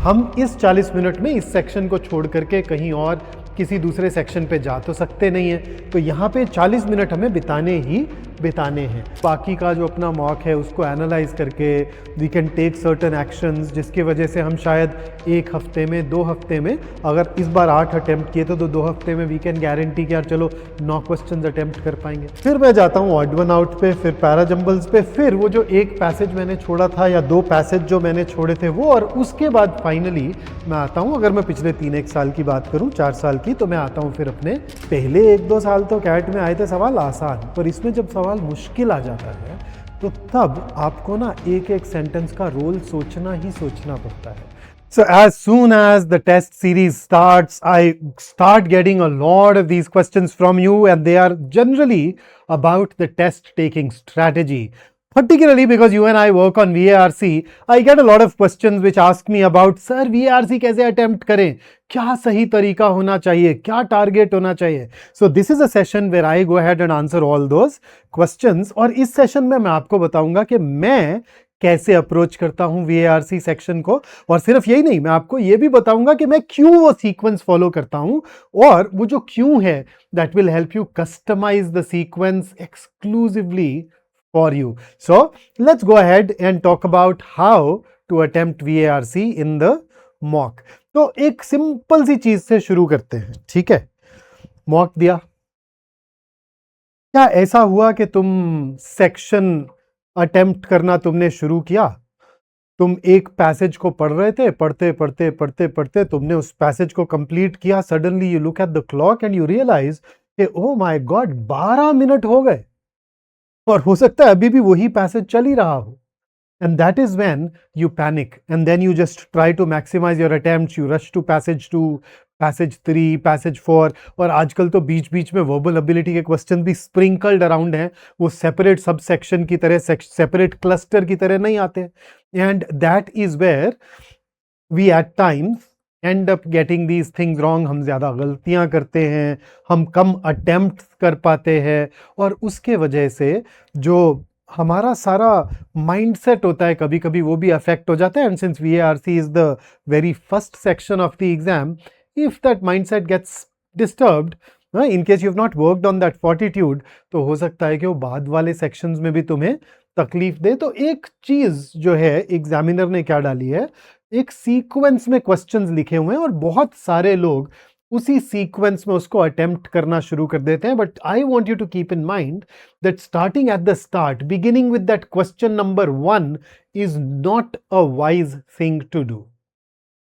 हम इस 40 मिनट में इस सेक्शन को छोड़ करके कहीं और किसी दूसरे सेक्शन पे जा तो सकते नहीं है, तो यहाँ पे 40 मिनट हमें बिताने हैं। बाकी का जो अपना मॉक है उसको एनालाइज करके we can take certain actions, जिसकी वजह से हम शायद एक हफ्ते में 2 हफ्ते में, अगर इस बार 8 अटेम्प्ट किए तो 2 हफ्ते में वी कैन गारंटी कि यार चलो 9 क्वेश्चन अटेम्प्ट कर पाएंगे। फिर मैं जाता हूँ ऑड वन आउट पे, फिर पैराजम्बल्स पे, फिर वो जो एक पैसेज मैंने छोड़ा था या 2 पैसेज जो मैंने छोड़े थे वो, और उसके बाद फाइनली मैं आता हूँ, अगर मैं पिछले 3-1 साल की बात करूँ, 4 साल की, तो मैं आता हूँ फिर अपने पहले 1-2 साल तो कैट में आए थे सवाल आसान, पर इसमें जब सवाल मुश्किल आ जाता है तो तब आपको ना एक एक सेंटेंस का रोल सोचना ही सोचना पड़ता है। So as soon as the test series starts, I start getting a lot of these questions from you, and they are generally about the test taking strategy. Particularly because you and I work on VARC, I get a lot of questions which ask me about, sir, VARC कैसे attempt करें, क्या सही तरीका होना चाहिए, क्या target होना चाहिए. So this is a session where I go ahead and answer all those questions. और इस सेशन में मैं आपको बताऊंगा कि मैं कैसे अप्रोच करता हूं VARC सेक्शन को, और सिर्फ यही नहीं, मैं आपको यह भी बताऊंगा कि मैं क्यों वो सीक्वेंस फॉलो करता हूं, और वो जो क्यों है that will help you customise the sequence exclusively for you. So let's go ahead and talk about how to attempt VARC in the mock. तो एक सिंपल सी चीज से शुरू करते हैं, ठीक है? मॉक दिया, क्या ऐसा हुआ कि तुम सेक्शन अटेम्प्ट करना तुमने शुरू किया, तुम एक पैसेज को पढ़ रहे थे, पढ़ते पढ़ते पढ़ते पढ़ते तुमने उस पैसेज को कंप्लीट किया, suddenly you look at the clock and you realise कि ओ माय गॉड 12 मिनट हो गए, और हो सकता है अभी भी वही पैसेज चल ही रहा हो, and that is when you panic and then you just try to maximize your attempts, you rush to passage 2, passage 3, passage 4, और आजकल तो बीच बीच में वर्बल एबिलिटी के क्वेश्चन भी स्प्रिंकल्ड अराउंड हैं, वो सेपरेट सब सेक्शन की तरह, सेपरेट क्लस्टर की तरह नहीं आते, and that is where we at times end up getting these things wrong. हम ज़्यादा गलतियां करते हैं, हम कम अटेम्प्ट कर पाते हैं, और उसके वजह से जो हमारा सारा माइंडसेट होता है कभी कभी वो भी अफेक्ट हो जाता है. And since VARC is the very first section of the exam, if that mindset gets disturbed, in case you have not worked on that fortitude, तो हो सकता है कि वो बाद वाले सेक्शंस में भी तुम्हें तकलीफ दे. तो एक चीज जो है एग्जामिनर ने क्या डाली है, एक सीक्वेंस में क्वेश्चंस लिखे हुए हैं, और बहुत सारे लोग उसी सीक्वेंस में उसको अटेम्प्ट करना शुरू कर देते हैं. But I want you to keep in mind that starting at the start, beginning with that question number 1 is not a wise thing to do.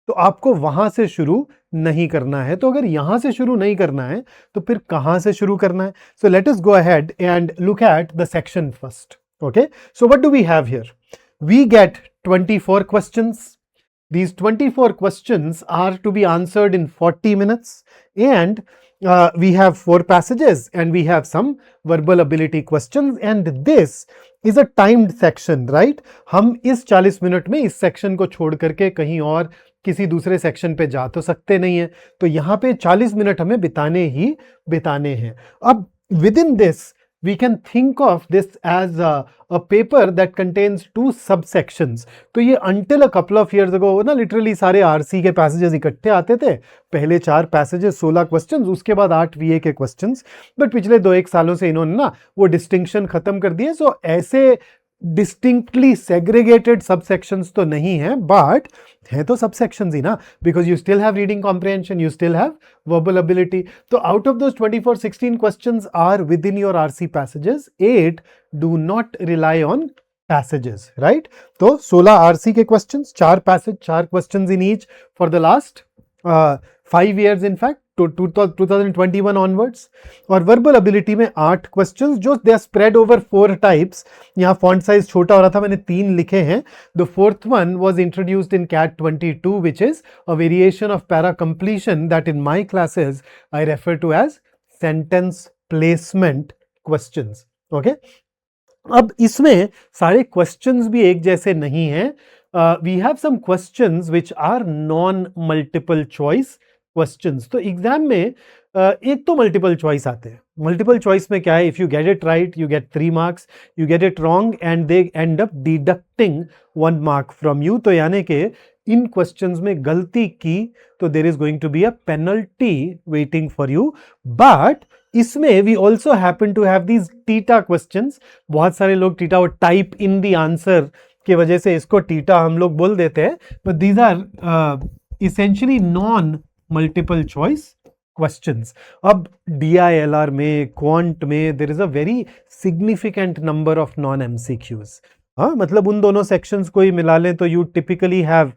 तो आपको वहां से शुरू नहीं करना है. तो अगर यहां से शुरू नहीं करना है तो फिर कहां से शुरू करना है? So let us go ahead and look at the section first. Okay, so what do we have here? We get 24 questions. These 24 questions are to be answered in 40 minutes, and we have 4 passages and we have some verbal ability questions, and this is a timed section, right? हम इस 40 minute में इस section को छोड़ करके कहीं और किसी दूसरे सेक्शन पे जा तो सकते नहीं है, तो यहाँ पे 40 मिनट हमें बिताने हैं. अब within this we can think of this as a paper that contains 2 subsections. तो ये until a couple of years ago ना literally सारे RC के passages इकट्ठे आते थे, पहले 4 passages 16 questions, उसके बाद 8 VA के questions. बट पिछले 2-1 सालों से इन्होंने ना वो डिस्टिंक्शन खत्म कर दिए. सो ऐसे डिस्टिंक्टली सेग्रीगेटेड सबसेक्शंस तो नहीं है, बट है तो सबसेक्शंस ही ना, because you still have reading comprehension, you still have verbal ability. तो out of those 24, 16 questions are within your RC passages, 8 do not rely on passages, right? तो 16 RC के questions, 4 passage, 4 questions in each for the last 5 years in fact, to 2021 onwards. और verbal ability में 8 questions जो they are spread over 4 types. यहाँ font size छोटा हो रहा था, मैंने 3 लिखे हैं. The 4th one was introduced in CAT 22, which is a variation of para completion that in my classes I refer to as sentence placement questions. Okay? अब इसमें सारे क्वेश्चंस भी एक जैसे नहीं हैं. We have some questions which are non-multiple choice questions. तो exam में एक तो मल्टीपल चॉइस आते हैं. मल्टीपल चॉइस में क्या है, if you get it right you get 3 marks, you get it wrong and they end up deducting 1 mark from you. तो यानी कि इन क्वेश्चंस में गलती की तो there is going to be a penalty waiting for you. But इसमें we also happen to have these TITA questions. बहुत सारे लोग टीटा और टाइप इन द आंसर की वजह से इसको टीटा हम लोग बोल देते हैं, but these are essentially non multiple choice questions. अब DILR में, क्वांट में there is a very significant number of non MCQs। हाँ, मतलब उन दोनों सेक्शंस को ही मिला लें तो you typically have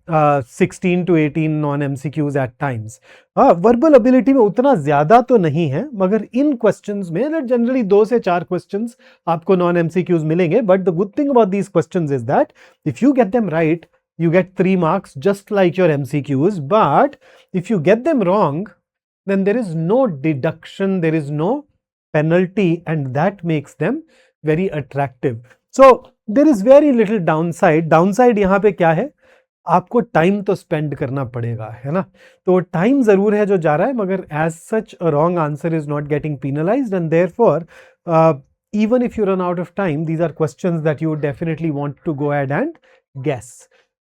16 to 18 non MCQs at times. हाँ, वर्बल एबिलिटी में उतना ज्यादा तो नहीं है, मगर इन क्वेश्चंस में जनरली 2 से 4 क्वेश्चंस आपको नॉन MCQs मिलेंगे। But the good thing about these questions is that if you get them right you get 3 marks just like your MCQs, but if you get them wrong then there is no deduction, there is no penalty, and that makes them very attractive. So there is very little downside. Downside यहाँ पे क्या है, आपको time तो spend करना पड़ेगा, है ना। तो टाइम जरूर है जो जा रहा है, मगर as such a wrong answer is not getting penalized, and therefore even if you run out of time, these are questions that you would definitely want to go ahead and guess.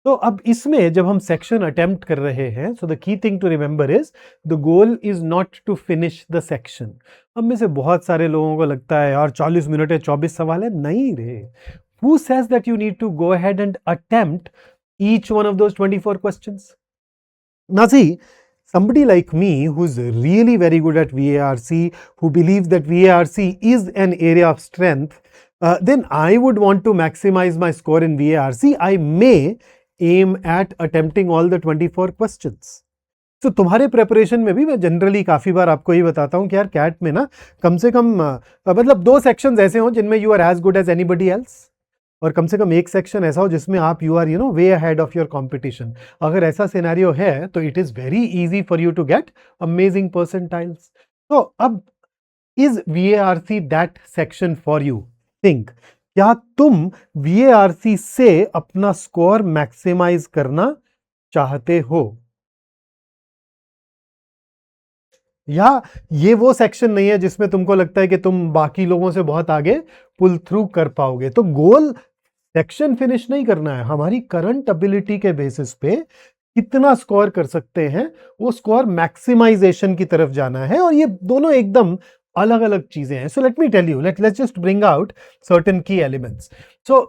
तो अब इसमें जब हम section attempt कर रहे हैं, so the key thing to remember is the goal is not to finish the section. हम में से बहुत सारे लोगों को लगता है यार 40 मिनट है, 24 सवाल है। नहीं रे, who says that you need to go ahead and attempt each one of those 24 questions? Now see, somebody like me who's really very good at VARC, who believes that VARC is an area of strength, then I would want to maximize my score in VARC. I may aim at attempting all the 24 questions. So तुम्हारे preparation में भी मैं generally काफी बार आपको ये बताता हूँ कि यार कैट में ना कम से कम मतलब 2 सेक्शंस ऐसे हों जिनमें you are as good as anybody else, और कम से कम 1 सेक्शन ऐसा हो जिसमें आप you are way ahead of your competition. अगर ऐसा सिनेरियो है तो it is very easy for you to get amazing percentiles. तो अब is VARC that section for you? Think, क्या तुम VARC से अपना स्कोर मैक्सिमाइज करना चाहते हो, या ये वो सेक्शन नहीं है जिसमें तुमको लगता है कि तुम बाकी लोगों से बहुत आगे पुल थ्रू कर पाओगे? तो गोल सेक्शन फिनिश नहीं करना है, हमारी करंट एबिलिटी के बेसिस पे कितना स्कोर कर सकते हैं वो स्कोर मैक्सिमाइजेशन की तरफ जाना है, और ये दोनों एकदम अलग अलग चीजें हैं। So let me tell you, let's just bring out certain key elements. सो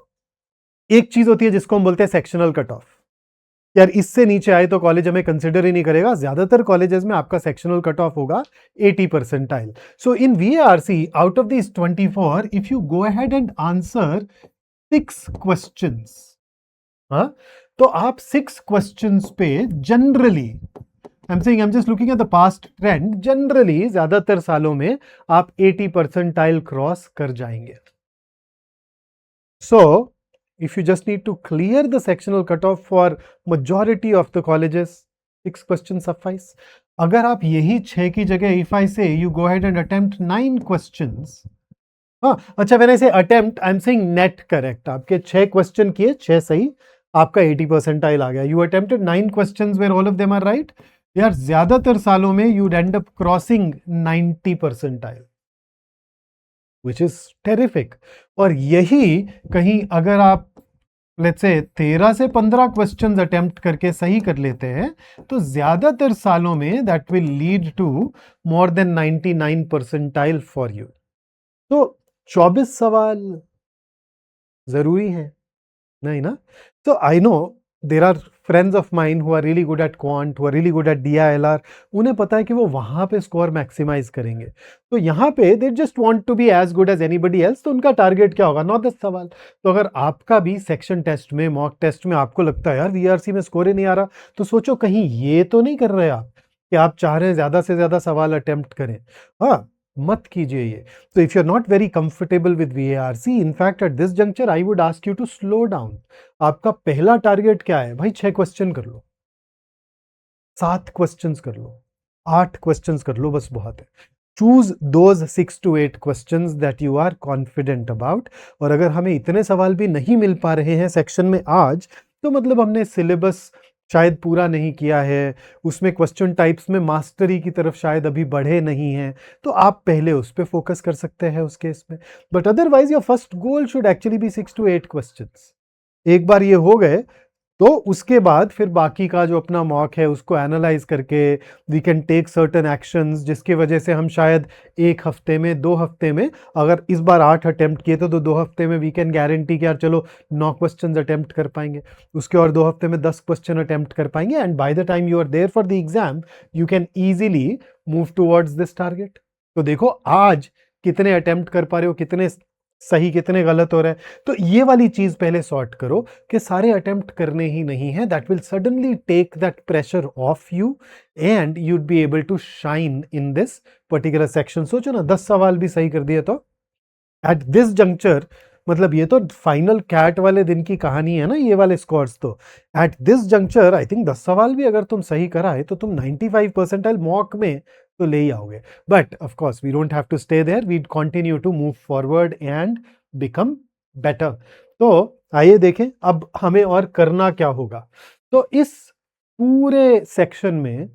एक चीज होती है जिसको हम बोलते हैं सेक्शनल कट ऑफ। यार इससे नीचे आए तो कॉलेज हमें कंसिडर ही नहीं करेगा। ज्यादातर कॉलेजेस में आपका सेक्शनल कट ऑफ होगा 80 percentile. So in VARC out of this 24, if you go ahead and answer 6 questions, हाँ, तो आप 6 क्वेश्चंस पे generally, I am saying, I am just looking at the past trend, generally ज्यादातर सालों में आप 80 percentile cross कर जाएंगे। सो if you just need to clear the sectional cutoff for majority of the colleges, 6 questions suffice. अगर आप यही 6 की जगह, if I say you go ahead and attempt 9 questions, हाँ, अच्छा, when I say attempt, I'm saying net correct. आपके 6 question किए, 6 सही, आपका 80 परसेंटाइल आ गया। You attempted 9 questions where all of them are right. यार ज्यादातर सालों में you'd end up crossing 90 percentile, which is terrific. और यही कहीं अगर आप लेट्स से 13 से 15 क्वेश्चंस अटेम्प्ट करके सही कर लेते हैं तो ज्यादातर सालों में that will lead to more than 99 percentile for you. तो 24 सवाल जरूरी है नहीं ना? तो I know there are friends of mine who are really good at quant, who are really good at DILR। उन्हें पता है कि वो वहां पे स्कोर मैक्सिमाइज करेंगे, तो यहाँ पे they just want to be as good as anybody else. तो उनका टारगेट क्या होगा? 9-10 सवाल। तो अगर आपका भी सेक्शन टेस्ट में, मॉक टेस्ट में आपको लगता है यार VARC में स्कोर ही नहीं आ रहा, तो सोचो कहीं ये तो नहीं कर रहे आप कि आप चाह रहे हैं ज्यादा से ज्यादा सवाल अटेम्प्ट करें। हाँ, मत कीजिए ये। तो if you are not very comfortable with VARC, in fact at this juncture I would ask you to slow down. आपका पहला टारगेट क्या है भाई? 6 क्वेश्चन कर लो, 7 क्वेश्चंस कर लो, 8 क्वेश्चंस कर लो, बस बहुत है। Choose those 6 to 8 questions that you are confident about. और अगर हमें इतने सवाल भी नहीं मिल पा रहे हैं सेक्शन में आज, तो मतलब हमने सिलेबस शायद पूरा नहीं किया है, उसमें क्वेश्चन टाइप्स में मास्टरी की तरफ शायद अभी बढ़े नहीं हैं, तो आप पहले उस पर फोकस कर सकते हैं उस केस में। But otherwise your first goal should actually be 6 to 8 questions. एक बार ये हो गए तो उसके बाद फिर बाकी का जो अपना मॉक है उसको एनालाइज करके we can take certain actions, जिसकी वजह से हम शायद 1 हफ्ते में 2 हफ्ते में, अगर इस बार 8 अटेम्प्ट किए तो 2 हफ्ते में वी कैन गारंटी कि यार चलो 9 क्वेश्चन अटेम्प्ट कर पाएंगे, उसके और 2 हफ्ते में 10 क्वेश्चन अटेम्प्ट कर पाएंगे, and by the time you are there for the exam you can easily move towards this target. तो देखो आज कितने अटेम्प्ट कर पा रहे हो, कितने सही कितने गलत हो रहे हैं। तो ये वाली चीज पहले सॉर्ट करो कि सारे अटेम्प्ट करने ही नहीं है, that will suddenly take that pressure off you and you'd be able to shine in this particular section. सोचो ना 10 सवाल भी सही कर दिए तो एट दिस जंक्चर, मतलब ये तो फाइनल कैट वाले दिन की कहानी है ना, ये वाले स्कोर्स तो eight this juncture I think 10 सवाल भी अगर तुम सही कराए तो तुम 95 परसेंटाइल मॉक में तो ले ही आओगे। But of course we don't have to stay there, we continue to move forward and become better. तो आइए देखें अब हमें और करना क्या होगा। तो इस पूरे सेक्शन में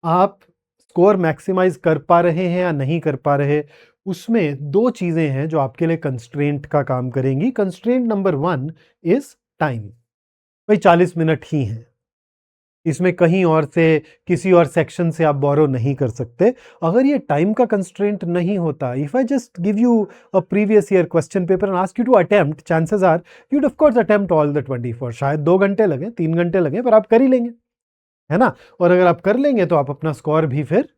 आप स्कोर मैक्सिमाइज कर पा रहे हैं या नहीं कर पा रहे, उसमें 2 चीजें हैं जो आपके लिए कंस्ट्रेंट का काम करेंगी। Constraint number 1 is time. भाई 40 मिनट ही हैं, इसमें कहीं और से किसी और सेक्शन से आप बोरो नहीं कर सकते। अगर ये टाइम का कंस्ट्रेंट नहीं होता, if I just give you a previous year question paper and ask you to attempt, chances are you'd of course attempt all the 24, शायद 2 घंटे लगे 3 घंटे लगे पर आप कर ही लेंगे, है ना। और अगर आप कर लेंगे तो आप अपना स्कोर भी फिर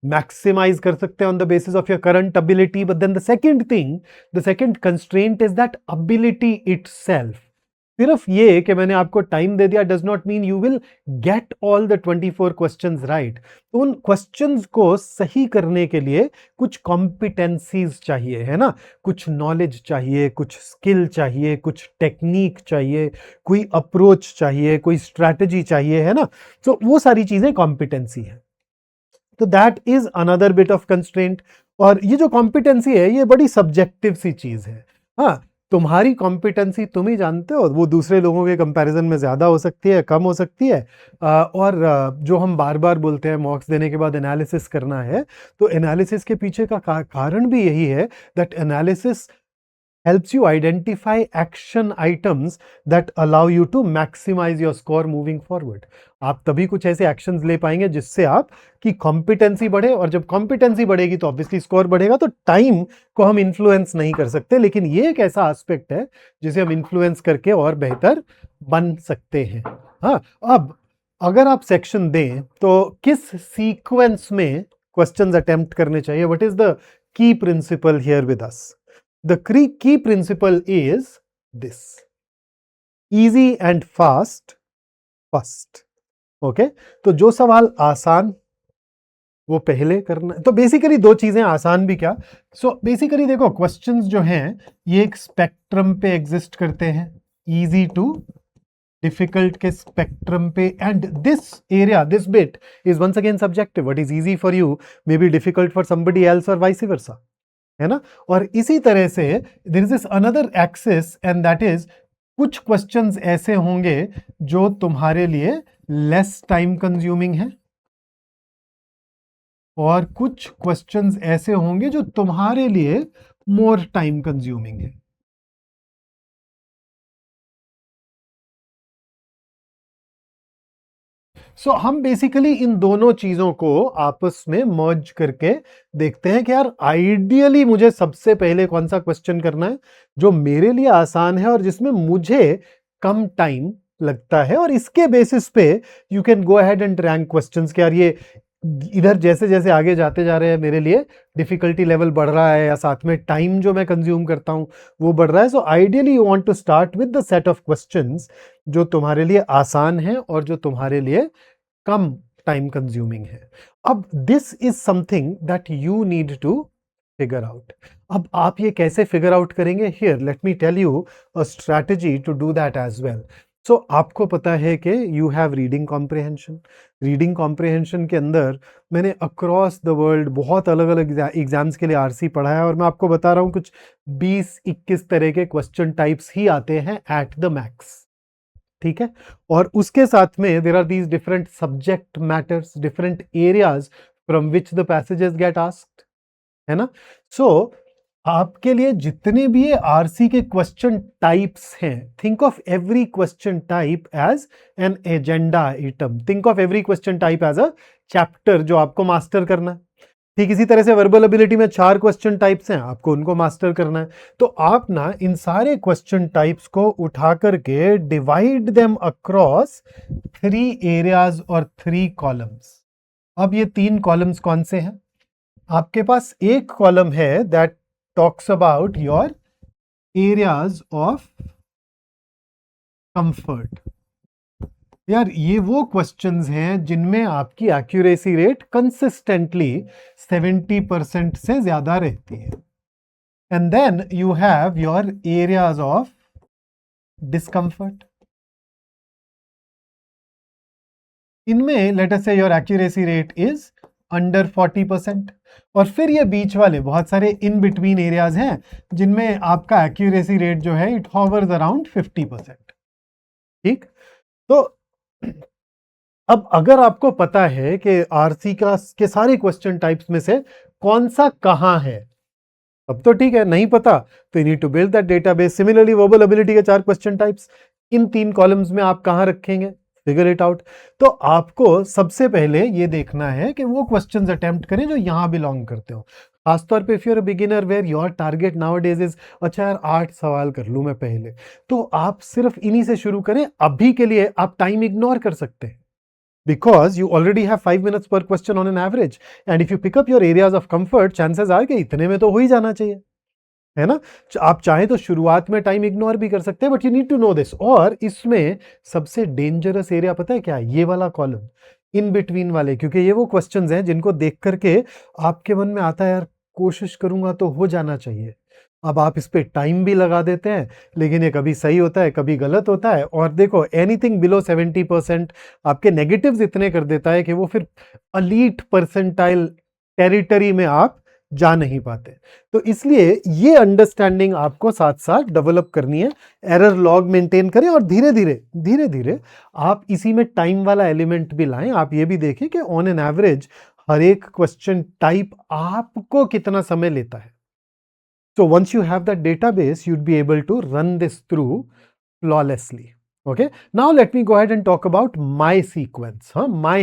मैक्सिमाइज कर सकते हैं on the basis of your current ability. But then the second thing, the second constraint is that ability itself. सिर्फ ये कि मैंने आपको टाइम दे दिया does not mean you will get all the 24 questions right. तो उन क्वेश्चंस को सही करने के लिए कुछ कॉम्पिटेंसीज चाहिए, है ना, कुछ नॉलेज चाहिए, कुछ स्किल चाहिए, कुछ टेक्निक चाहिए, कोई अप्रोच चाहिए, कोई स्ट्रैटेजी चाहिए, है ना। तो वो सारी चीजें कॉम्पिटेंसी है। तो that is another bit of constraint. और ये जो कॉम्पिटेंसी है ये बड़ी सब्जेक्टिव सी चीज है। हाँ, तुम्हारी कॉम्पिटेंसी तुम ही जानते हो, वो दूसरे लोगों के कंपैरिजन में ज्यादा हो सकती है, कम हो सकती है। और जो हम बार बार बोलते हैं मॉक्स देने के बाद एनालिसिस करना है, तो एनालिसिस के पीछे का कारण भी यही है that analysis helps you identify action items that allow you to maximize your score moving forward। आप तभी कुछ ऐसे एक्शंस ले पाएंगे जिससे आप की कॉम्पिटेंसी बढ़े, और जब कॉम्पिटेंसी बढ़ेगी तो ऑब्वियसली स्कोर बढ़ेगा। तो टाइम को हम इन्फ्लुएंस नहीं कर सकते, लेकिन ये एक ऐसा एस्पेक्ट है जिसे हम इन्फ्लुएंस करके और बेहतर बन सकते हैं। हाँ, अब अगर आप सेक्शन दें तो किस सीक्वेंस में क्वेश्चंस अटेम्प्ट करने चाहिए, what is the key principle here with us. The key principle is this: easy and fast first। Okay, तो जो सवाल आसान वो पहले करना। तो बेसिकली 2 चीजें, आसान भी क्या। सो बेसिकली देखो क्वेश्चंस जो हैं ये एक स्पेक्ट्रम पे एग्जिस्ट करते हैं, इजी टू डिफिकल्ट के स्पेक्ट्रम पे। And this area, this bit is once again subjective. What is easy for you may be difficult for somebody else और वाइस वर्सा, है ना। और इसी तरह से there is this another axis and that is कुछ questions ऐसे होंगे जो तुम्हारे लिए लेस टाइम कंज्यूमिंग है, और कुछ क्वेश्चंस ऐसे होंगे जो तुम्हारे लिए मोर टाइम कंज्यूमिंग है। सो हम बेसिकली इन दोनों चीजों को आपस में मर्ज करके देखते हैं कि यार आइडियली मुझे सबसे पहले कौन सा क्वेश्चन करना है जो मेरे लिए आसान है और जिसमें मुझे कम टाइम लगता है, और इसके बेसिस पे you can go ahead and rank questions कि यार ये इधर जैसे जैसे आगे जाते जा रहे हैं मेरे लिए डिफिकल्टी लेवल बढ़ रहा है, या साथ में टाइम जो मैं कंज्यूम करता हूं वो बढ़ रहा है। So ideally you want to start with the set of questions जो तुम्हारे लिए आसान है और जो तुम्हारे लिए कम टाइम कंज्यूमिंग है। अब this is something that you need to figure out. अब आप ये कैसे फिगर आउट करेंगे, here let me tell you a strategy to do that as well. So आपको पता है कि you have reading comprehension. Reading comprehension के अंदर मैंने अक्रॉस द वर्ल्ड बहुत अलग अलग एग्जाम्स के लिए आरसी पढ़ा है, और मैं आपको बता रहा हूं कुछ 20-21 तरह के क्वेश्चन टाइप्स ही आते हैं एट द मैक्स, ठीक है। और उसके साथ में there are these different subject matters, different areas from which the passages get asked, है ना। सो आपके लिए जितने भी ये आरसी के क्वेश्चन टाइप्स हैं, think of every question type as an agenda item, think of every question type as a chapter जो आपको मास्टर करना है। ठीक इसी तरह से वर्बल एबिलिटी में 4 क्वेश्चन टाइप्स हैं, आपको उनको मास्टर करना है। तो आप ना इन सारे क्वेश्चन टाइप्स को उठा करके डिवाइड देम अक्रॉस 3 एरियाज और 3 कॉलम्स। अब ये 3 कॉलम्स कौन से हैं? आपके पास एक कॉलम है that talks about your areas of comfort. यार ये वो क्वेश्चंस हैं जिनमें आपकी एक्यूरेसी रेट कंसिस्टेंटली 70% से ज्यादा रहती है। And then you have your areas of discomfort. इनमें लेट अस से your accuracy rate is under 40%। और फिर ये बीच वाले बहुत सारे इन बिटवीन एरियाज हैं जिनमें आपका एक्यूरेसी रेट जो है इट हॉवर्स अराउंड 50%। ठीक, तो अब अगर आपको पता है कि आरसी का के सारे क्वेश्चन टाइप्स में से कौन सा कहां है, अब तो ठीक है। नहीं पता तो you need to build that database. Similarly verbal ability के 4 क्वेश्चन टाइप्स, इन 3 कॉलम्स में आप कहां रखेंगे, फिगर इट आउट। तो आपको सबसे पहले ये देखना है कि वो क्वेश्चंस अटेम्प्ट करें जो यहां बिलोंग करते हो। खासतौर पे if you are a beginner where your target nowadays is अच्छा यार 8 सवाल कर लूं मैं पहले, तो आप सिर्फ इन्हीं से शुरू करें। अभी के लिए आप टाइम इग्नोर कर सकते हैं because you already have 5 minutes per question on an average, and if you pick up your areas of comfort, chances are कि इतने में तो हो ही जाना चाहिए, है ना। आप चाहे तो शुरुआत में टाइम इग्नोर भी कर सकते हैं, but you need to know this. और इसमें सबसे डेंजरस एरिया पता है क्या है? ये वाला कॉलम, इन बिटवीन वाले, क्योंकि ये वो क्वेश्चंस हैं जिनको देख करके आपके मन में आता है यार कोशिश करूंगा तो हो जाना चाहिए। अब आप इस पे टाइम भी लगा देते हैं, लेकिन ये कभी सही होता है कभी गलत होता है। और देखो एनीथिंग बिलो 70% आपके नेगेटिव्स इतने कर देता है कि वो फिर अलीट परसेंटाइल टेरिटरी में आप जा नहीं पाते। तो इसलिए ये अंडरस्टैंडिंग आपको साथ साथ डेवलप करनी है। एरर लॉग मेंटेन करें और धीरे धीरे आप इसी में टाइम वाला एलिमेंट भी लाएं। आप ये भी देखें कि ऑन एन एवरेज हर एक क्वेश्चन टाइप आपको कितना समय लेता है। So once you have that database, you'd be able to run this through flawlessly. Okay. Now let me go ahead and talk about my sequence. My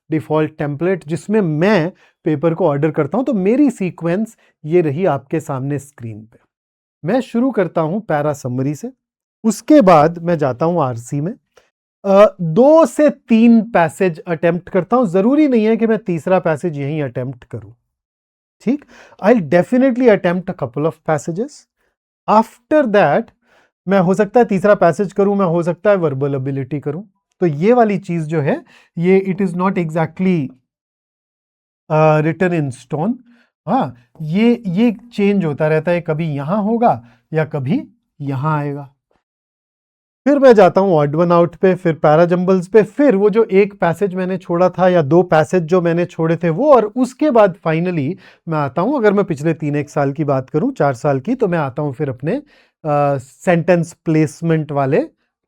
default template जिसमें मैं paper को order करता हूं। तो मेरी सीक्वेंस ये रही आपके सामने स्क्रीन पे। मैं शुरू करता हूं पैरा समरी से, उसके बाद मैं जाता हूं आरसी में 2 से 3 पैसेज अटेम्प्ट करता हूं। जरूरी नहीं है कि मैं तीसरा पैसेज यहीं अटेम्प्ट करूं। ठीक, I'll definitely attempt a couple of passages. After that, मैं हो सकता है तीसरा पैसेज करूं, मैं हो सकता है वर्बल एबिलिटी करूं। तो ये वाली चीज जो है ये it is not exactly written in stone. हाँ, ये चेंज होता रहता है, कभी यहां होगा या कभी यहां आएगा। फिर मैं जाता हूं ऑड वन आउट पे, फिर पैराजंबल्स पे, फिर वो जो एक पैसेज मैंने छोड़ा था या 2 पैसेज जो मैंने छोड़े थे वो, और उसके बाद फाइनली मैं आता हूं, अगर मैं पिछले 3-1 साल की बात करूं, 4 साल की, तो मैं आता हूं फिर अपने सेंटेंस प्लेसमेंट वाले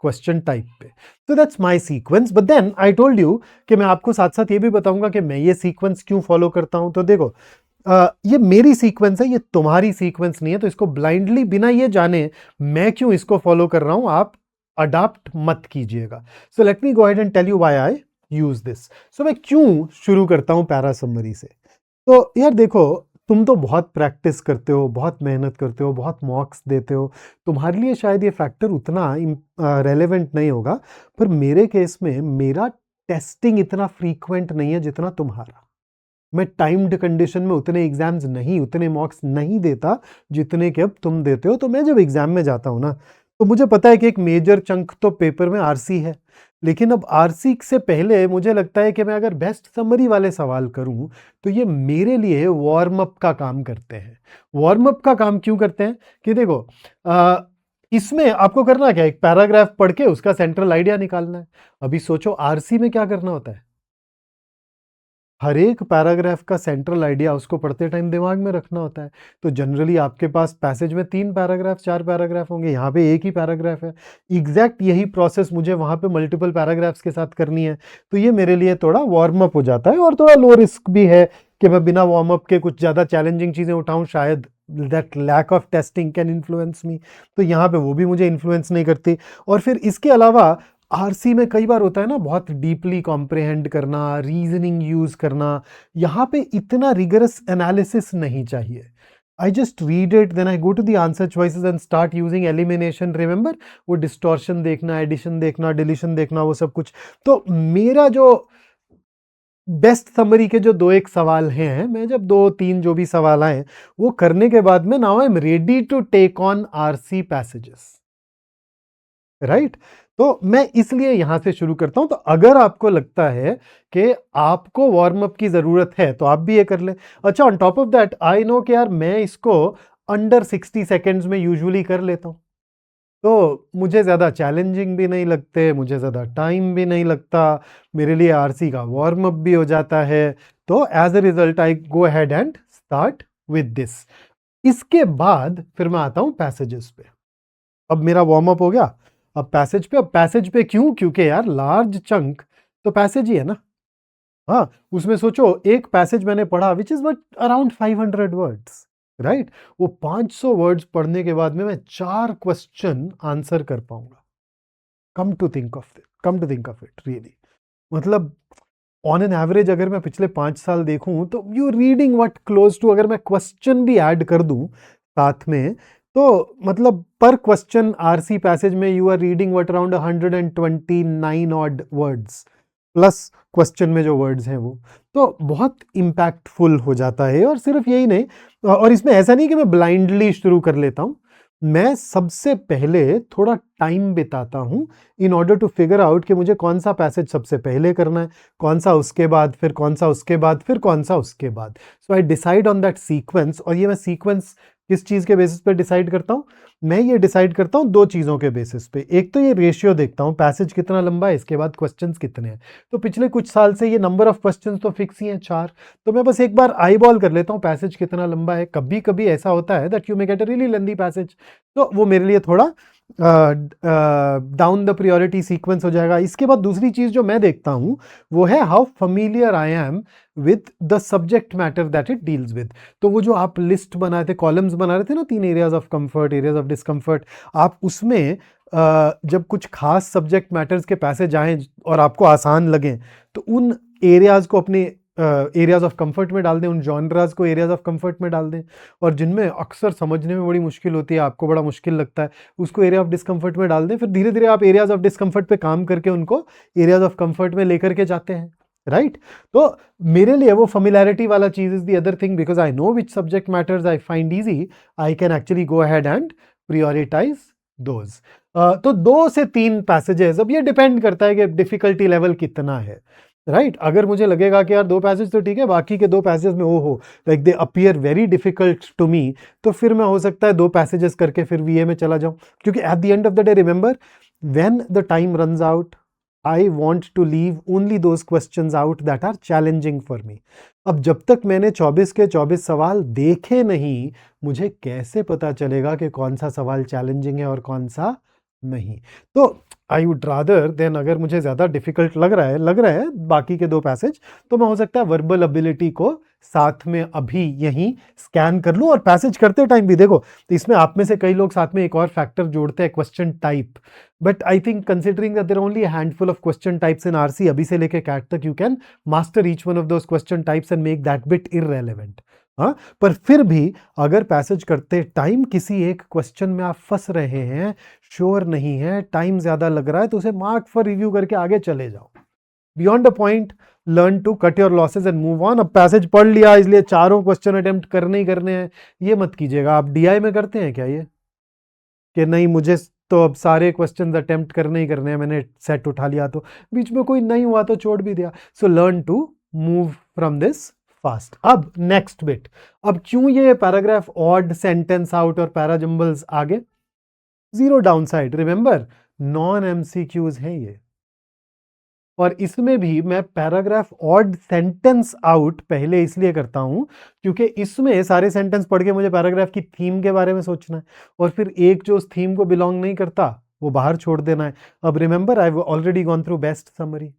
क्वेश्चन टाइप पे। तो that's my sequence. But then I told you कि मैं आपको साथ साथ ये भी बताऊंगा कि मैं ये सीक्वेंस क्यों फॉलो करता हूं। तो देखो ये मेरी सीक्वेंस है, ये तुम्हारी सीक्वेंस नहीं है। तो इसको ब्लाइंडली बिना ये जाने मैं क्यों इसको फॉलो कर रहा हूं आप अडॉप्ट मत कीजिएगा। So let me go ahead and tell you why I use this. So मैं क्यों शुरू करता हूं पैरा समरी से। तो यार देखो, तुम तो बहुत प्रैक्टिस करते हो, बहुत मेहनत करते हो, बहुत मॉक्स देते हो, तुम्हारे लिए शायद ये फैक्टर उतना रेलेवेंट नहीं होगा, पर मेरे केस में मेरा टेस्टिंग इतना फ्रीक्वेंट नहीं है जितना तुम्हारा। मैं टाइम्ड कंडीशन में उतने एग्जाम्स नहीं, उतने मॉक्स नहीं देता जितने के अब तुम देते हो। तो मैं जब एग्जाम में जाता हूं ना, तो मुझे पता है कि एक मेजर चंक तो पेपर में आरसी है, लेकिन अब आरसी से पहले मुझे लगता है कि मैं अगर बेस्ट समरी वाले सवाल करूं तो ये मेरे लिए वार्म अप का काम करते हैं। वार्म अप का काम क्यों करते हैं कि देखो इसमें आपको करना क्या है, एक पैराग्राफ पढ़ के उसका सेंट्रल आइडिया निकालना है। अभी सोचो आरसी में क्या करना होता है, हर एक पैराग्राफ का सेंट्रल आइडिया उसको पढ़ते टाइम दिमाग में रखना होता है। तो जनरली आपके पास पैसेज में 3 पैराग्राफ 4 पैराग्राफ होंगे, यहाँ पे एक ही पैराग्राफ है। एग्जैक्ट यही प्रोसेस मुझे वहाँ पे मल्टीपल पैराग्राफ्स के साथ करनी है। तो ये मेरे लिए थोड़ा वार्म अप हो जाता है, और थोड़ा लो रिस्क भी है कि मैं बिना वार्म अप के कुछ ज़्यादा चैलेंजिंग चीज़ें उठाऊँ शायद that lack of testing can influence me, तो यहाँ पे वो भी मुझे इन्फ्लुएंस नहीं करती। और फिर इसके अलावा आरसी में कई बार होता है ना बहुत डीपली कॉम्प्रिहेंड करना, रीजनिंग यूज करना, यहाँ पे इतना रिगरस एनालिसिस नहीं चाहिए। I just read it, then I go to the answer choices and start using elimination. Remember वो डिस्टॉर्शन देखना, एडिशन देखना, डिलीशन देखना, वो सब कुछ। तो मेरा जो बेस्ट समरी के जो 2-1 सवाल हैं, मैं जब 2-3 जो भी सवाल आए वो करने के बाद में now I am ready to take on RC passages, right. तो मैं इसलिए यहां से शुरू करता हूं। तो अगर आपको लगता है कि आपको वार्म अप की जरूरत है तो आप भी ये कर ले। अच्छा, on top of that I know कि यार मैं इसको अंडर 60 सेकेंड्स में यूजुअली कर लेता हूं, तो मुझे ज़्यादा चैलेंजिंग भी नहीं लगते, मुझे ज़्यादा टाइम भी नहीं लगता, मेरे लिए आरसी का वार्म अप भी हो जाता है। तो as a result I go ahead and start with this. इसके बाद फिर मैं आता हूं पैसेजेस पे। अब मेरा वार्म अप हो गया, अब पैसेज पे। अब पैसेज पे क्यों? क्योंकि यार लार्ज चंक तो पैसेज ही है ना। हाँ, उसमें सोचो एक पैसेज मैंने पढ़ा which is what around 500 words, right. वो 500 वर्ड्स पढ़ने के बाद में मैं 4 क्वेश्चन आंसर कर पाऊंगा। Come to think of it really, मतलब ऑन एन एवरेज अगर मैं पिछले 5 साल देखूं तो you reading what close to, अगर मैं क्वेश्चन भी ऐड कर दूं साथ में, तो मतलब पर क्वेश्चन आरसी पैसेज में you are reading what around 129 odd words plus question में जो वर्ड्स हैं वो, तो बहुत इम्पैक्टफुल हो जाता है। और सिर्फ यही नहीं, और इसमें ऐसा नहीं कि मैं ब्लाइंडली शुरू कर लेता हूं, मैं सबसे पहले थोड़ा टाइम बिताता हूं in order to figure out कि मुझे कौन सा पैसेज सबसे पहले करना है, कौन सा उसके बाद, फिर कौन सा उसके बाद, फिर कौन सा उसके बाद। So I decide on that sequence. और ये मैं सीक्वेंस किस चीज के बेसिस पे डिसाइड करता हूं? मैं ये डिसाइड करता हूं 2 चीजों के बेसिस पे। एक तो ये रेशियो देखता हूं, पैसेज कितना लंबा है, इसके बाद क्वेश्चंस कितने हैं। तो पिछले कुछ साल से ये नंबर ऑफ क्वेश्चंस तो फिक्स ही हैं 4, तो मैं बस एक बार आई बॉल कर लेता हूं पैसेज कितना लंबा है। कभी कभी ऐसा होता है that you may get a really lengthy passage, तो वो मेरे लिए थोड़ा डाउन द प्रायोरिटी सीक्वेंस हो जाएगा। इसके बाद दूसरी चीज जो मैं देखता हूं वो है how familiar I am with the subject matter that it deals with. तो वो जो आप लिस्ट बनाए थे, कॉलम्स बना रहे थे ना, 3 areas of comfort, areas of discomfort, आप उसमें जब कुछ खास सब्जेक्ट मैटर्स के पैसेज आए और आपको आसान लगे तो उन एरियाज को अपने एरियाज ऑफ कंफर्ट में डाल दें, उन जॉनराज को एरियाज ऑफ कंफर्ट में डाल दें। और जिनमें अक्सर समझने में बड़ी मुश्किल होती है, आपको बड़ा मुश्किल लगता है, उसको एरिया ऑफ डिस्कंफर्ट में डाल दें। फिर धीरे धीरे आप एरियाज ऑफ डिस्कंफर्ट पे काम करके उनको एरियाज ऑफ कंफर्ट में लेकर के जाते हैं, राइट। तो मेरे लिए वो familiarity वाला चीज is the other thing, because I know which subject matters I find easy, I can actually go ahead and prioritize those. तो 2 से 3 पैसेजेस, अब ये डिपेंड करता है कि डिफिकल्टी लेवल कितना है, राइट। अगर मुझे लगेगा कि यार 2 पैसेज तो ठीक है, बाकी के 2 पैसेज में ओ हो like they appear very difficult to me, तो फिर मैं हो सकता है 2 पैसेजेस करके फिर वीए में चला जाऊं। क्योंकि at the end of the day remember, when the time runs out I want to leave only those questions out that are challenging for me. अब जब तक मैंने 24 के 24 सवाल देखे नहीं, मुझे कैसे पता चलेगा कि कौन सा सवाल चैलेंजिंग है और कौन सा नहीं। तो आई वुड रादर देन, अगर मुझे ज़्यादा डिफिकल्ट लग रहा है बाकी के 2 पैसेज, तो मैं हो सकता है वर्बल एबिलिटी को साथ में अभी यहीं स्कैन कर लूँ। और पैसेज करते टाइम भी देखो, तो इसमें आप में से कई लोग साथ में एक और फैक्टर जोड़ते हैं, question type. But I think considering that there only a handful of question types in RC, अभी से लेके कैट तक, you can master each one of those question types and make that bit irrelevant. हाँ, पर फिर भी अगर passage करते टाइम किसी एक क्वेश्चन में आप फंस रहे हैं, श्योर नहीं है, टाइम ज्यादा लग रहा है, तो उसे मार्क फॉर रिव्यू करके आगे चले जाओ। Beyond a point learn to cut your losses and move on. अब पैसेज पढ़ लिया इसलिए 4 क्वेश्चन अटेम्प्ट करने ही करने हैं, ये मत कीजिएगा। आप डीआई में करते हैं क्या ये कि नहीं मुझे तो अब सारे क्वेश्चंस अटेम्प्ट करने ही करने हैं, मैंने सेट उठा लिया तो बीच में कोई नहीं हुआ तो छोड़ भी दिया। So learn to move from this fast. अब नेक्स्ट बिट, अब क्यों ये पैराग्राफ ऑड, सेंटेंस आउट और पैराजंबल्स आगे? 0 डाउनसाइड, रिमेंबर नॉन एमसीक्यूज हैं ये। और इसमें भी मैं पैराग्राफ ऑड सेंटेंस आउट पहले इसलिए करता हूं क्योंकि इसमें सारे सेंटेंस पढ़ के मुझे पैराग्राफ की थीम के बारे में सोचना है, और फिर एक जो उस थीम को बिलोंग नहीं करता वो बाहर छोड़ देना है। अब remember, I have already gone through best summary,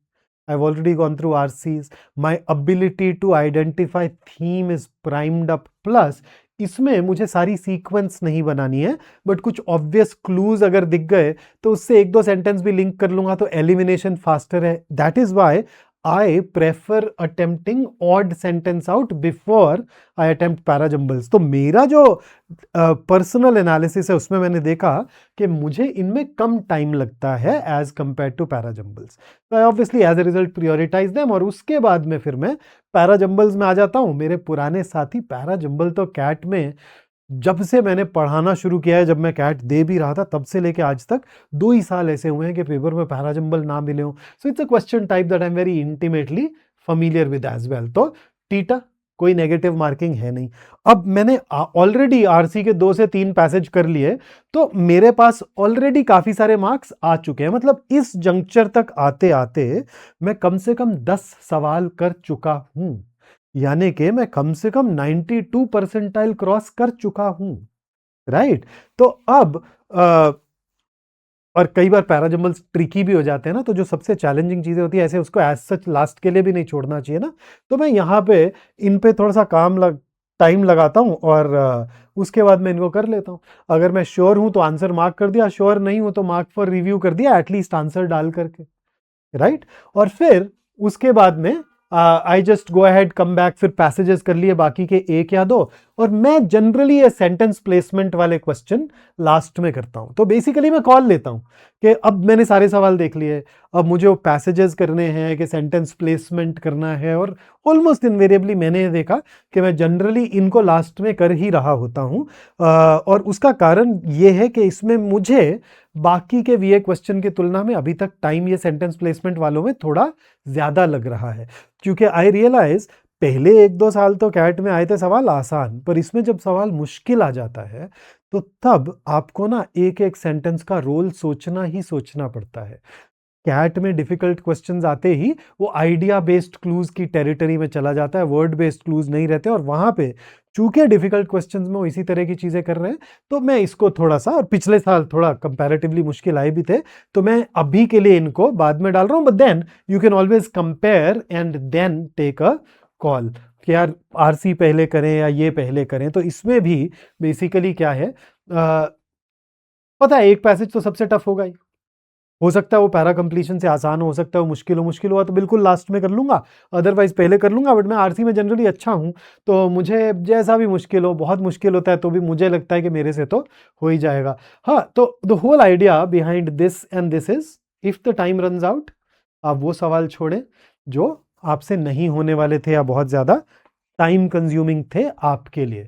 I have already gone through RCs. My ability to identify theme is primed up. Plus, इसमें मुझे सारी सीक्वेंस नहीं बनानी है, बट कुछ ऑब्वियस क्लूज अगर दिख गए तो उससे एक दो सेंटेंस भी लिंक कर लूंगा तो एलिमिनेशन फास्टर है. That is why I prefer attempting odd sentence out before I attempt parajumbles. तो मेरा जो पर्सनल एनालिसिस है उसमें मैंने देखा कि मुझे इनमें कम टाइम लगता है एज कंपेयर टू पैराजम्बल्स. तो I obviously as a result prioritise them और उसके बाद में फिर मैं पैराजम्बल्स में आ जाता हूं. मेरे पुराने साथी पैराजम्बल तो कैट में जब से मैंने पढ़ाना शुरू किया है, जब मैं कैट दे भी रहा था तब से लेके आज तक 2 ही साल ऐसे हुए हैं कि पेपर में पैराजंबल ना मिले हो. So it's a question type that I am very intimately familiar with as well. तो टीटा कोई नेगेटिव मार्किंग है नहीं. अब मैंने ऑलरेडी आरसी के 2 से 3 पैसेज कर लिए तो मेरे पास ऑलरेडी काफी सारे मार्क्स आ चुके हैं. मतलब इस जंक्चर तक आते आते मैं कम से कम 10 सवाल कर चुका हूं, यानी कि मैं कम से कम 92 परसेंटाइल क्रॉस कर चुका हूं. राइट. तो अब और कई बार पैराजम्बल्स ट्रिकी भी हो जाते हैं ना, तो जो सबसे चैलेंजिंग चीजें होती है ऐसे उसको एज सच लास्ट के लिए भी नहीं छोड़ना चाहिए ना. तो मैं यहाँ पे इन पे थोड़ा सा टाइम लगाता हूँ और उसके बाद मैं इनको कर लेता हूँ. अगर मैं श्योर हूं तो आंसर मार्क कर दिया, श्योर नहीं हूं तो मार्क फॉर रिव्यू कर दिया, एटलीस्ट आंसर डाल करके. राइट. और फिर उसके बाद में I just go ahead come back, फिर पैसेजेस कर लिए बाकी के 1 या 2, और मैं जनरली ये सेंटेंस प्लेसमेंट वाले क्वेश्चन लास्ट में करता हूं. तो बेसिकली मैं कॉल लेता हूं कि अब मैंने सारे सवाल देख लिए, अब मुझे वो पैसेजेस करने हैं कि सेंटेंस प्लेसमेंट करना है, और ऑलमोस्ट इनवेरिएबली मैंने देखा कि मैं जनरली इनको लास्ट में कर ही रहा होता हूं. और उसका कारण ये है कि इसमें मुझे बाकी के वीए क्वेश्चन की तुलना में अभी तक टाइम ये सेंटेंस प्लेसमेंट वालों में थोड़ा ज्यादा लग रहा है, क्योंकि आई रियलाइज पहले 1-2 साल तो कैट में आए थे सवाल आसान, पर इसमें जब सवाल मुश्किल आ जाता है तो तब आपको ना एक एक सेंटेंस का रोल सोचना ही सोचना पड़ता है. कैट में डिफिकल्ट क्वेश्चंस आते ही वो आइडिया बेस्ड क्लूज की टेरिटरी में चला जाता है, वर्ड बेस्ड क्लूज नहीं रहते, और वहां पे चूंकि डिफिकल्ट क्वेश्चंस में वो इसी तरह की चीजें कर रहे हैं तो मैं इसको थोड़ा सा, और पिछले साल थोड़ा कंपैरेटिवली मुश्किल आए भी थे तो मैं अभी के लिए इनको बाद में डाल रहा हूं. But then you can always compare and then take a call कि यार आरसी पहले करें या ये पहले करें. तो इसमें भी बेसिकली क्या है, पता है एक पैसेज तो सबसे टफ होगा ही, हो सकता है वो पैरा कंप्लीशन से आसान हो सकता है वो मुश्किल हुआ तो बिल्कुल लास्ट में कर लूंगा, अदरवाइज पहले कर लूंगा. बट मैं आरसी में जनरली अच्छा हूं तो मुझे जैसा भी मुश्किल हो, बहुत मुश्किल होता है तो भी मुझे लगता है कि मेरे से तो हो ही जाएगा. हाँ, तो the whole idea behind this and this is, if the time runs out आप वो सवाल छोड़ें जो आपसे नहीं होने वाले थे या बहुत ज्यादा टाइम कंज्यूमिंग थे आपके लिए.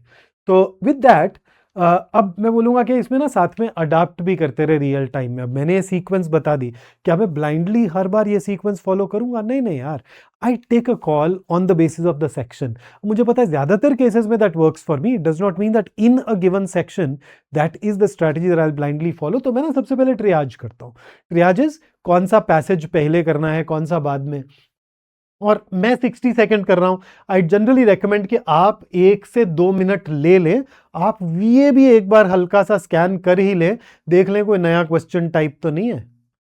तो विद दैट अब मैं बोलूंगा कि इसमें ना साथ में अडाप्ट भी करते रहे रियल टाइम में. अब मैंने ये सीक्वेंस बता दी, क्या मैं ब्लाइंडली हर बार ये सीक्वेंस फॉलो करूंगा? नहीं नहीं यार, I take a call on the basis of the section. मुझे पता है ज्यादातर केसेस में that works for me. It does not mean that in a given section that is the strategy that I will blindly follow. तो मैं ना सबसे पहले ट्रियाज करता हूँ. ट्रियाजेस कौन सा पैसेज पहले करना है, कौन सा बाद में, और मैं 60 सेकंड कर रहा हूं. आई जनरली रेकमेंड कि आप 1 से 2 मिनट ले लें, आप ये भी एक बार हल्का सा स्कैन कर ही लें, देख लें कोई नया क्वेश्चन टाइप तो नहीं है.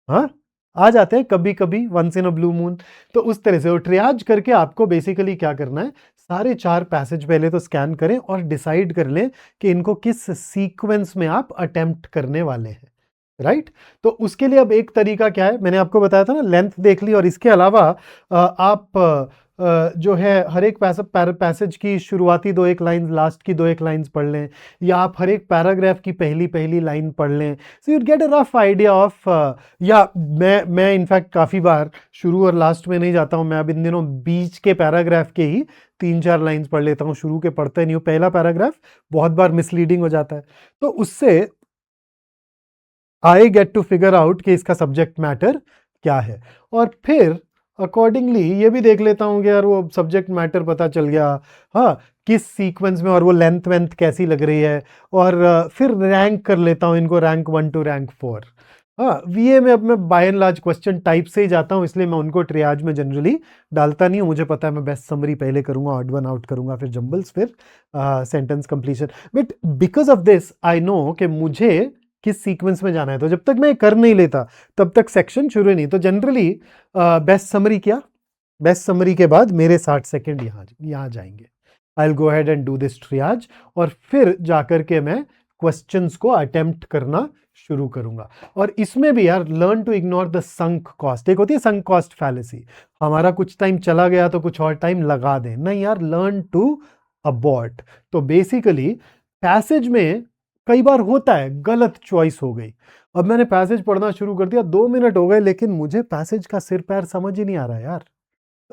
हाँ, आ जाते हैं कभी कभी, once in a blue moon. तो उस तरह से वो ट्रियाज करके आपको बेसिकली क्या करना है, सारे 4 पैसेज पहले तो स्कैन करें और डिसाइड कर लें कि इनको किस सीक्वेंस में आप अटेम्प्ट करने वाले हैं. राइट. तो उसके लिए अब एक तरीका क्या है, मैंने आपको बताया था ना, लेंथ देख ली, और इसके अलावा आप जो है हर एक पैसेज की शुरुआती 2-1 लाइन, लास्ट की 2-1 लाइन्स पढ़ लें, या आप हर एक पैराग्राफ की पहली लाइन पढ़ लें. So you get a rough idea of, या मैं इनफैक्ट काफ़ी बार शुरू और लास्ट में नहीं जाता हूं. मैं अब इन दिनों बीच के पैराग्राफ के ही 3-4 लाइन्स पढ़ लेता हूं, शुरू के पढ़ते नहीं हूं. पहला पैराग्राफ बहुत बार मिसलीडिंग हो जाता है, तो उससे I get to figure out कि इसका सब्जेक्ट मैटर क्या है. और फिर अकॉर्डिंगली ये भी देख लेता हूँ कि यार वो सब्जेक्ट मैटर पता चल गया, हाँ, किस सीक्वेंस में, और वो लेंथ वेंथ कैसी लग रही है, और फिर रैंक कर लेता हूँ इनको, रैंक 1 to रैंक 4. हाँ, वीए में अब मैं by and large question type से ही जाता हूँ, इसलिए मैं उनको ट्रियाज में जनरली डालता नहीं हूँ. मुझे पता है मैं बेस्ट समरी पहले करूंगा, ऑड वन आउट करूंगा, फिर जंबल्स, फिर sentence completion. But because of this I know कि मुझे किस सीक्वेंस में जाना है, तो जब तक मैं कर नहीं लेता तब तक सेक्शन शुरू नहीं. तो जनरली बेस्ट समरी किया, बेस्ट समरी के बाद मेरे 60 सेकंड यहाँ जाएंगे. I will go ahead and do this ट्रियाज, और फिर जाकर के मैं क्वेश्चंस को अटेम्प्ट करना शुरू करूंगा। और इसमें भी यार learn to ignore the sunk cost. एक होती है संक कॉस्ट फैलेसी, हमारा कुछ टाइम चला गया तो कुछ और टाइम लगा दें, नहीं यार, लर्न टू अबॉर्ट। तो बेसिकली पैसेज में कई बार होता है गलत चॉइस हो गई, अब मैंने पैसेज पढ़ना शुरू कर दिया, 2 मिनट हो गए लेकिन मुझे पैसेज का सिर पैर समझ ही नहीं आ रहा यार,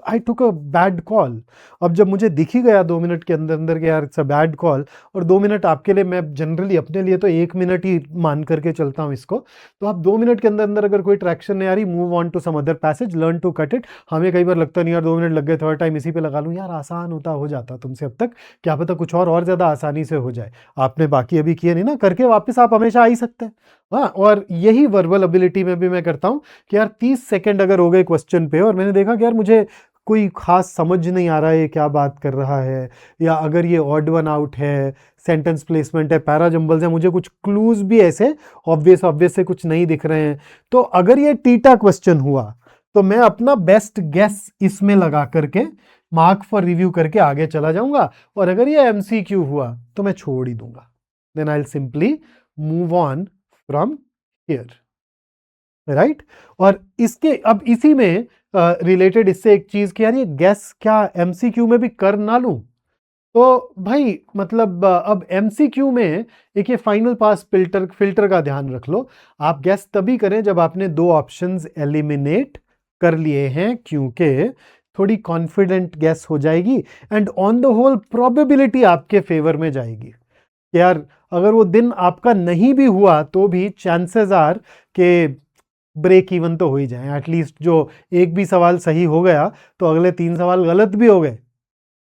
आई टुक अ बैड कॉल। अब जब मुझे दिख ही गया 2 मिनट के अंदर अंदर के यार इट्स अ बैड कॉल, और 2 मिनट आपके लिए, मैं जनरली अपने लिए तो 1 मिनट ही मान करके चलता हूँ इसको, तो आप 2 मिनट के अंदर अंदर अगर कोई ट्रैक्शन नहीं आ रही, move on to some other passage, learn to cut it. हमें कई बार लगता नहीं यार 2 मिनट लग गए, थर्ड टाइम इसी पे लगा लूँ, यार आसान होता हो जाता तुमसे अब तक, क्या पता कुछ और ज़्यादा आसानी से हो जाए। आपने बाकी अभी किए नहीं ना, करके वापस आप हमेशा आ ही सकते हैं। हाँ, और यही वर्बल एबिलिटी में भी मैं करता हूँ कि यार 30 सेकंड अगर हो गए क्वेश्चन पे और मैंने देखा कि यार मुझे कोई खास समझ नहीं आ रहा है ये क्या बात कर रहा है, या अगर ये ऑड वन आउट है, सेंटेंस प्लेसमेंट है, पैराजंबल्स है, मुझे कुछ क्लूज भी ऐसे ऑब्वियस से कुछ नहीं दिख रहे हैं, तो अगर ये टीटा क्वेश्चन हुआ तो मैं अपना बेस्ट गेस इसमें लगा करके मार्क फॉर रिव्यू करके आगे चला जाऊंगा, और अगर ये एमसीक्यू हुआ तो मैं छोड़ ही दूंगा, then I will simply move on from here, right. और इसके अब इसी में रिलेटेड इससे एक चीज कि यार ये गैस क्या एमसीक्यू में भी कर ना लूं, तो भाई मतलब अब एमसीक्यू में एक ये फाइनल पास फिल्टर का ध्यान रख लो, आप गैस तभी करें जब आपने 2 ऑप्शंस एलिमिनेट कर लिए हैं, क्योंकि थोड़ी कॉन्फिडेंट गैस हो जाएगी and on the whole probability आपके फेवर में जाएगी। यार अगर वो दिन आपका नहीं भी हुआ तो भी चांसेस आर के ब्रेक इवन तो हो ही जाए, एटलीस्ट जो एक भी सवाल सही हो गया तो अगले 3 सवाल गलत भी हो गए,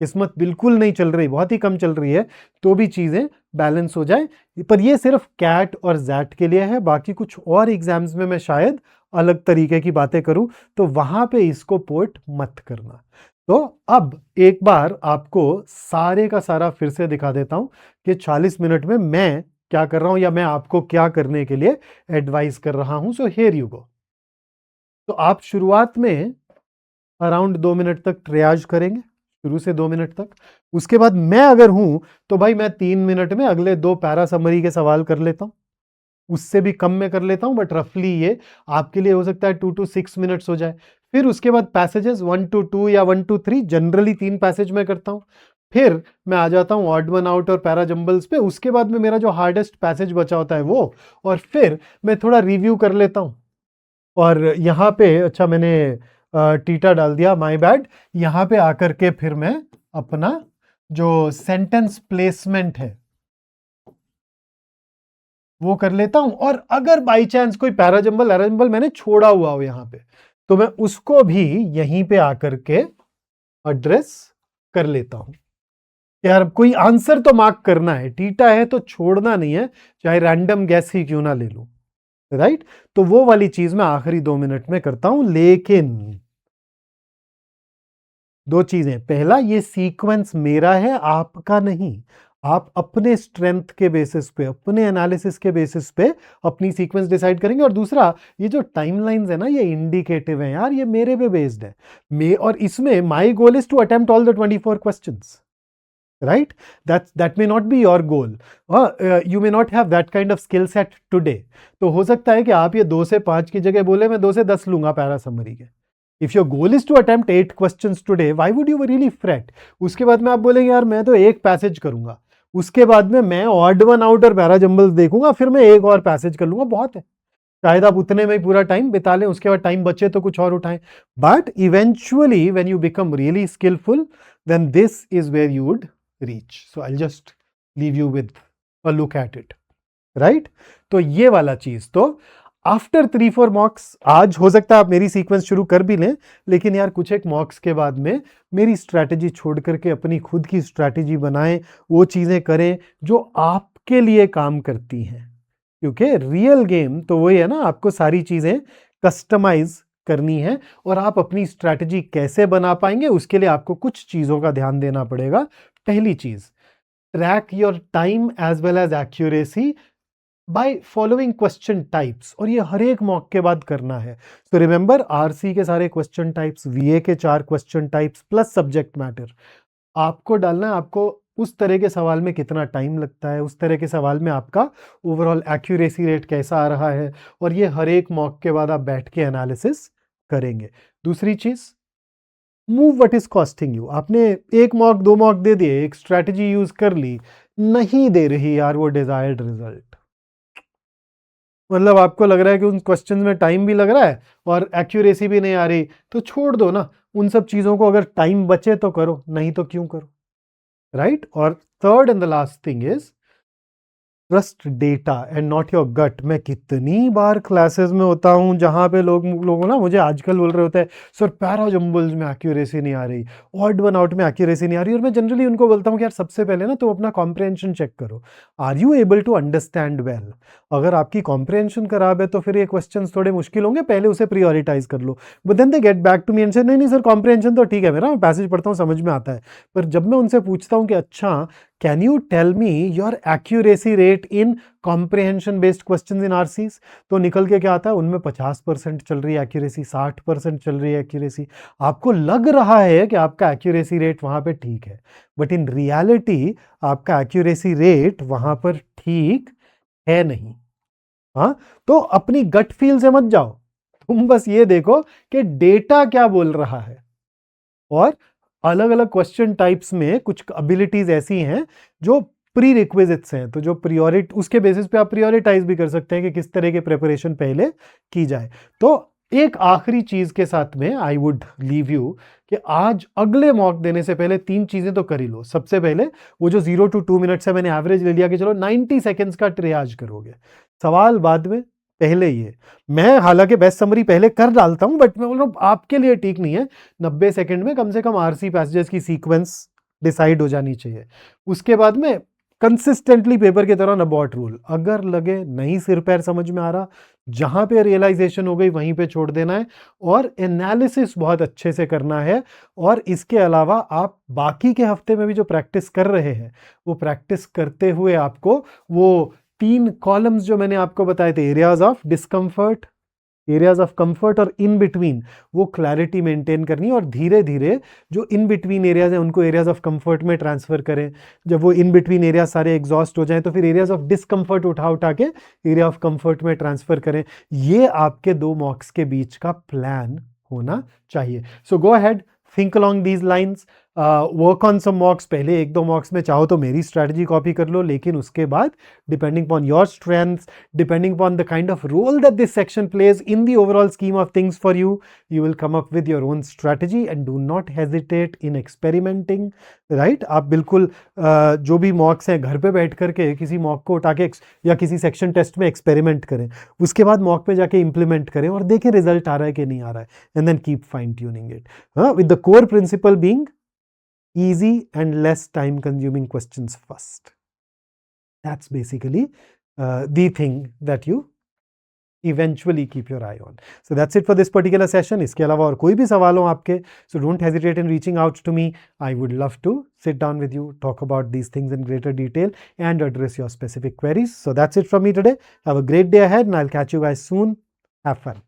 किस्मत बिल्कुल नहीं चल रही, बहुत ही कम चल रही है, तो भी चीजें बैलेंस हो जाए। पर ये सिर्फ कैट और जैट के लिए है, बाकी कुछ और एग्जाम्स में मैं शायद अलग तरीके की बातें करूं, तो वहां पे इसको पोर्ट मत करना। तो अब एक बार आपको सारे का सारा फिर से दिखा देता हूं कि 40 मिनट में मैं क्या कर रहा हूं, या मैं आपको क्या करने के लिए एडवाइस कर रहा हूं। So here you go. तो आप शुरुआत में अराउंड 2 मिनट तक ट्रियाज करेंगे, शुरू से 2 मिनट तक। उसके बाद मैं अगर हूं तो भाई मैं 3 मिनट में अगले 2 पैरा समरी के सवाल कर लेता हूं, उससे भी कम में कर लेता हूं, बट रफली ये आपके लिए हो सकता है 2 to 6 मिनट्स हो जाए। फिर उसके बाद पैसेजेस 1 to 2 या 1 to 3, जनरली 3 पैसेज में करता हूं। फिर मैं आ जाता हूं ऑड वन आउट और पैरा जंबल्स पे, उसके बाद में मेरा जो हार्डेस्ट पैसेज बचा होता है वो, और फिर मैं थोड़ा रिव्यू कर लेता हूं। और यहाँ पे अच्छा मैंने टीटा डाल दिया, माय बैड। यहाँ पे आकर के फिर मैं अपना जो सेंटेंस प्लेसमेंट है वो कर लेता हूं, और अगर बाई चांस कोई पैराजंबल एराजंबल मैंने छोड़ा हुआ हो यहाँ पे, तो मैं उसको भी यहीं पे आकर के एड्रेस कर लेता हूं। यार कोई आंसर तो मार्क करना है, टीटा है तो छोड़ना नहीं है, चाहे रैंडम गैस ही क्यों ना ले लूं, राइट। तो वो वाली चीज मैं आखिरी 2 मिनट में करता हूं, लेकिन 2 चीजें, पहला ये सीक्वेंस मेरा है आपका नहीं, आप अपने स्ट्रेंथ के बेसिस पे, अपने एनालिसिस के बेसिस पे अपनी सीक्वेंस डिसाइड करेंगे। और दूसरा, ये जो टाइमलाइंस है ना, ये इंडिकेटिव है यार, ये मेरे पे बेस्ड है, और इसमें my goal is to attempt all the 24 questions, right? That may not be your goal. You may not have that kind of skill set today. तो हो सकता है कि आप ये 2 से 5 की जगह बोले मैं 2 से 10 लूंगा पैरा समरी के। If your goal is to attempt 8 questions today, why would you really fret? उसके बाद में आप बोलेंगे यार मैं तो एक पैसेज करूंगा, उसके बाद में मैं ऑड वन आउट और पैरा जंबल्स देखूंगा, फिर मैं एक और पैसेज कर लूंगा, बहुत है। शायद आप उतने में ही पूरा टाइम बिता लें, उसके बाद टाइम बचे तो कुछ और उठाएं, but eventually when you become really skilful, then this is where you would reach. So I'll just leave you with a look at it, right? तो ये वाला चीज, तो आफ्टर 3-4 मॉक्स, आज हो सकता है आप मेरी सीक्वेंस शुरू कर भी लें, लेकिन यार कुछ एक मॉक्स के बाद में मेरी स्ट्रैटेजी छोड़ करके अपनी खुद की स्ट्रैटेजी बनाएं, वो चीजें करें जो आपके लिए काम करती हैं, क्योंकि रियल गेम तो वही है ना, आपको सारी चीजें कस्टमाइज करनी है, और आप अपनी स्ट्रैटेजी कैसे बना पाएंगे उसके लिए आपको कुछ चीजों का ध्यान देना पड़ेगा। पहली चीज, track your time as well as accuracy by following question types, और ये हर एक मॉक के बाद करना है। तो रिमेंबर, आरसी के सारे क्वेश्चन टाइप्स, वीए के 4 question types plus subject matter, आपको डालना है आपको उस तरह के सवाल में कितना टाइम लगता है, उस तरह के सवाल में आपका ओवरऑल एक्यूरेसी रेट कैसा आ रहा है, और ये हर एक मॉक के बाद आप बैठ के एनालिसिस करेंगे। दूसरी चीज, move what is costing you. आपने एक मॉक 2 मॉक दे दिए, एक स्ट्रैटेजी यूज कर ली, नहीं दे रही यार वो डिजायर्ड रिजल्ट, मतलब आपको लग रहा है कि उन क्वेश्चंस में टाइम भी लग रहा है और एक्यूरेसी भी नहीं आ रही, तो छोड़ दो ना उन सब चीजों को। अगर टाइम बचे तो करो, नहीं तो क्यों करो, राइट। और third and the last thing is trust data and not your gut. मैं कितनी बार क्लासेस में होता हूं जहां पे लोगों ना मुझे आजकल बोल रहे होते हैं सर पैरा जंबल्स में एक्यूरेसी नहीं आ रही, ऑड वन आउट में एक्यूरेसी नहीं आ रही, और मैं जनरली उनको बोलता हूं कि यार सबसे पहले ना तो अपना कॉम्प्रिहेंशन चेक करो, are you able to understand well. अगर आपकी कॉम्प्रिहेंशन खराब है तो फिर ये क्वेश्चंस थोड़े मुश्किल होंगे, पहले उसे प्रियोरिटाइज कर लो। But then they get back to me and say नहीं नहीं सर कॉम्प्रिहेंशन तो ठीक है मेरा, मैं पैसेज पढ़ता हूँ समझ में आता है, पर जब मैं उनसे पूछता हूँ कि अच्छा can you tell me your accuracy rate in comprehension based questions in RCs, तो निकल के क्या आता है उनमें 50% चल रही है एक्यूरेसी, 60% चल रही है एक्यूरेसी। आपको लग रहा है कि आपका एक्यूरेसी रेट वहां पे ठीक है, बट इन रियलिटी आपका एक्यूरेसी रेट वहां पर ठीक है नहीं। हाँ, तो अपनी गट फील से मत जाओ, तुम बस ये देखो कि डेटा क्या बोल रहा है। और अलग अलग क्वेश्चन टाइप्स में कुछ एबिलिटीज ऐसी हैं जो प्री रिक्विजिट्स हैं, तो जो प्रियोरिट उसके बेसिस पे आप प्रियोरिटाइज भी कर सकते हैं कि किस तरह के प्रिपरेशन पहले की जाए। तो एक आखिरी चीज के साथ में आई वुड लीव यू कि आज अगले मॉक देने से पहले 3 चीजें तो कर ही लो। सबसे पहले वो जो 0 to 2 मिनट से मैंने एवरेज ले लिया कि चलो 90 सेकेंड्स का ट्रियाज करोगे, सवाल बाद में, पहले ये। मैं हालांकि बेस्ट समरी पहले कर डालता हूं, बट मैं बोल रहा हूं आपके लिए ठीक नहीं है। 90 सेकंड में कम से कम आरसी पैसेजेस की सीक्वेंस डिसाइड हो जानी चाहिए। उसके बाद में कंसिस्टेंटली पेपर की तरह नबॉट रूल, अगर लगे नहीं सिर पैर समझ में आ रहा, जहां पे रियलाइजेशन हो गई वहीं पे छोड़ देना है, और एनालिसिस बहुत अच्छे से करना है। और इसके अलावा आप बाकी के हफ्ते में भी जो प्रैक्टिस कर रहे हैं वो प्रैक्टिस करते हुए आपको वो 3 कॉलम्स जो मैंने आपको बताए थे, areas of discomfort, areas of comfort और इन बिटवीन, वो क्लैरिटी मेंटेन करनी है। और धीरे धीरे जो इन बिटवीन एरियाज हैं उनको एरियाज ऑफ कंफर्ट में ट्रांसफर करें। जब वो इन बिटवीन एरियाज सारे एग्जॉस्ट हो जाएं तो फिर एरियाज ऑफ डिस्कंफर्ट उठा उठा के एरिया ऑफ कंफर्ट में ट्रांसफर करें। ये आपके 2 मॉक्स के बीच का प्लान होना चाहिए। So go ahead, think along these lines, work on some mocks. पहले 1-2 मॉक्स में चाहो तो मेरी स्ट्रैटेजी कॉपी कर लो, लेकिन उसके बाद depending upon your strengths, depending upon the kind of role that this section plays in the overall scheme of things for you, you will come up with your own strategy and do not hesitate in experimenting, right? आप बिल्कुल जो भी मॉक्स हैं घर पे बैठ करके किसी मॉक को उठा के या किसी सेक्शन टेस्ट में एक्सपेरिमेंट करें, उसके बाद मॉक पे जाके इंप्लीमेंट करें और देखें रिजल्ट आ रहा है कि नहीं आ रहा है, and then keep fine tuning it with the core principle being easy and less time consuming questions first. That's basically the thing that you eventually keep your eye on. So that's it for this particular session. इसके अलावा और कोई भी सवाल हो आपके, so don't hesitate in reaching out to me. I would love to sit down with you, talk about these things in greater detail and address your specific queries. So that's it from me today. Have a great day ahead and I'll catch you guys soon. Have fun.